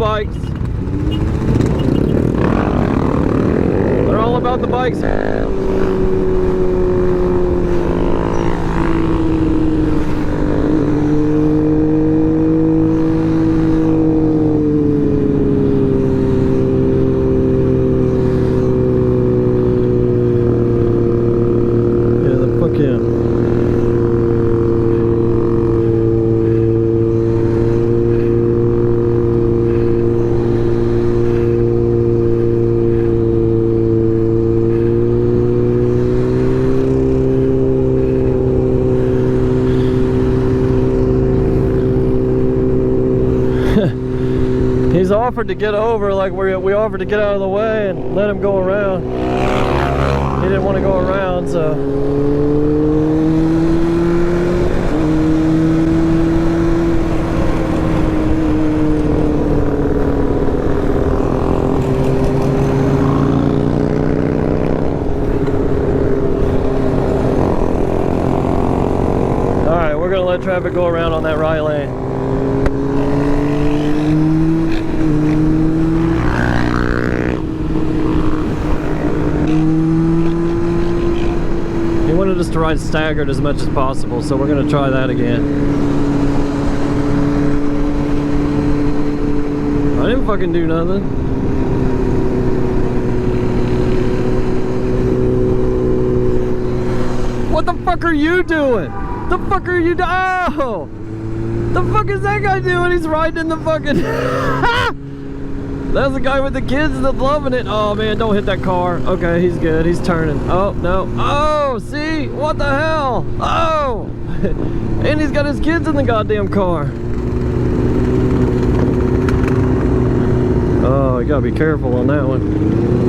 bikes. They're all about the bikes. He's offered to get over, like we offered to get out of the way and let him go around. He didn't want to go around, so. All right, we're gonna let traffic go around on that right lane. He wanted us to ride staggered as much as possible, so we're going to try that again. I didn't fucking do nothing. What the fuck are you doing? The fuck are you doing? Oh! The fuck is that guy doing? He's riding in the fucking... That's the guy with the kids that's loving it. Oh man, don't hit that car. Okay, he's good. He's turning. Oh, no. Oh, see? What the hell? Oh! And he's got his kids in the goddamn car. Oh, you gotta be careful on that one.